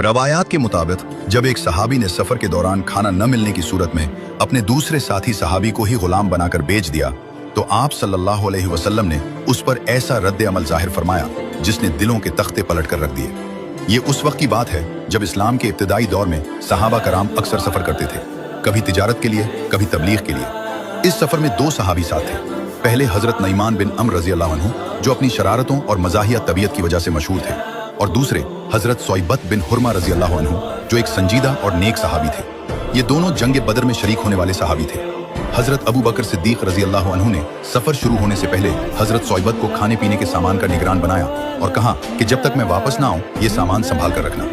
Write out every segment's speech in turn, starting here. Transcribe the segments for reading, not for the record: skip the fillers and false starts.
रवायात के मुताबिक जब एक सहाबी ने सफर के दौरान खाना न मिलने की सूरत में अपने दूसरे साथी सहाबी को ही गुलाम बनाकर बेच दिया तो आप सल्लल्लाहु अलैहि वसल्लम ने उस पर ऐसा रद्द अमल जाहिर फरमाया जिसने दिलों के तख्ते पलट कर रख दिए। ये उस वक्त की बात है जब इस्लाम के इब्तिदाई दौर में सहाबा कराम अक्सर सफर करते थे, कभी तिजारत के लिए कभी तबलीग के लिए। इस सफर में दो सहाबी साथ थे। पहले हजरत नईमान बिन अम्र रज़ी अल्लाह अन्हु जो अपनी शरारतों और मज़ाहिया तबीयत की वजह से मशहूर थे, और दूसरे हजरत सोइबत बिन हुरमा रज़ी अल्लाह अन्हु जो एक संजीदा और नेक सहाबी थे। ये दोनों जंग बदर में शरीक होने वाले सहाबी थे। हजरत अबू बकर सिद्दीक रज़ी अल्लाह अन्हु ने सफर शुरू होने से पहले हजरत सोइबत को खाने पीने के सामान का निगरान बनाया और कहा कि जब तक मैं वापस ना आऊं ये सामान संभाल कर रखना।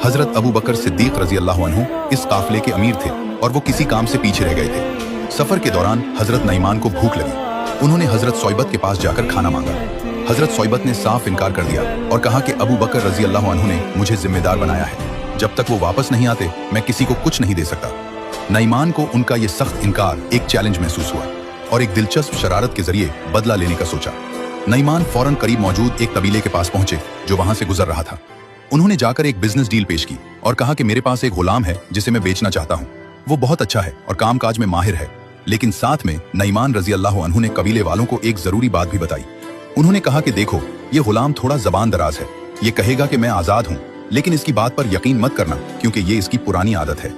हजरत अबू बकर सिद्दीक रज़ी अल्लाह अन्हु इस काफिले के अमीर थे और वो किसी काम से पीछे रह गए थे। सफर के दौरान हजरत नईमान को भूख लगी। उन्होंने हजरत सोइबत के पास जाकर खाना मांगा। हजरत सोइबत ने साफ इनकार कर दिया और कहा कि अबू बकर रज़ी अल्लाह अन्हु ने मुझे जिम्मेदार बनाया है, जब तक वो वापस नहीं आते मैं किसी को कुछ नहीं दे सकता। नईमान को उनका ये सख्त इनकार एक चैलेंज महसूस हुआ और एक दिलचस्प शरारत के जरिए बदला लेने का सोचा। नईमान फौरन करीब मौजूद एक कबीले के पास पहुंचे जो वहां से गुजर रहा था। उन्होंने जाकर एक बिजनेस डील पेश की और कहा कि मेरे पास एक गुलाम है जिसे मैं बेचना चाहता हूँ। वो बहुत अच्छा है और कामकाज में माहिर है। लेकिन साथ में नईमान रज़ी अल्लाह अन्हु ने कबीले वालों को एक जरूरी बात भी बताई। उन्होंने कहा कि देखो, ये गुलाम थोड़ा जबान दराज है। ये कहेगा कि मैं आजाद हूँ, लेकिन इसकी बात पर यकीन मत करना क्योंकि ये इसकी पुरानी आदत है।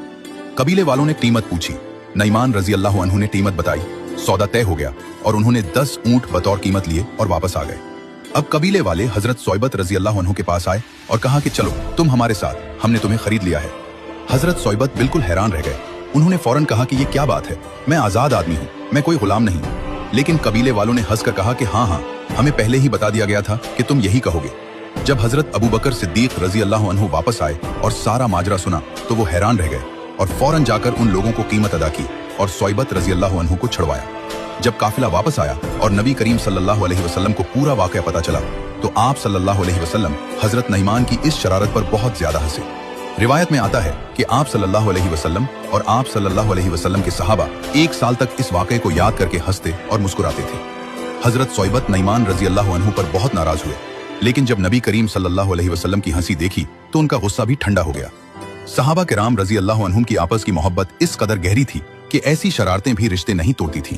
कबीले वालों ने कीमत पूछी। नईमान रज़ी अल्लाह अन्हु ने कीमत बताई। सौदा तय हो गया और उन्होंने 10 ऊंट बतौर कीमत लिए और वापस आ गए। अब कबीले वाले हजरत सोइबत रज़ी अल्लाह अन्हु के पास आए और कहा कि चलो तुम हमारे साथ, हमने तुम्हें खरीद लिया है। हजरत सोइबत बिल्कुल हैरान रह गए। उन्होंने फौरन कहा कि ये क्या बात है, मैं आजाद आदमी हूँ, मैं कोई गुलाम नहीं। लेकिन कबीले वालों ने हंसकर कहा कि हाँ, हमें पहले ही बता दिया गया था कि तुम यही कहोगे। जब हजरत अबू बकर सिद्दीक रज़ी अल्लाह अन्हु वापस आए और सारा माजरा सुना तो वो हैरान रह गए और फौरन जाकर उन लोगों को कीमत अदा की और सोइबत रज़ी अल्लाह अन्हु को छुड़वाया। जब काफिला वापस आया और नबी करीम सल्लल्लाहु अलैहि वसल्लम को पूरा वाकया पता चला तो आप सल्लल्लाहु अलैहि वसल्लम हजरत नईमान की इस शरारत पर बहुत ज्यादा हंसे। रिवायत में आता है कि आप सल्लल्लाहु अलैहि वसल्लम और आप सल्लल्लाहु अलैहि वसल्लम के सहाबा 1 साल तक इस वाकये को याद करके हंसते और मुस्कुराते थे। हजरत सोइबत नईमान रज़ी अल्लाह अन्हु पर बहुत नाराज हुए, लेकिन जब नबी करीम सल्लल्लाहु अलैहि वसल्लम की हंसी देखी तो उनका गुस्सा भी ठंडा हो गया। सहाबा किराम रज़ी अल्लाह अन्हुम की आपस की मोहब्बत इस कदर गहरी थी कि ऐसी शरारतें भी रिश्ते नहीं तोड़ती थीं।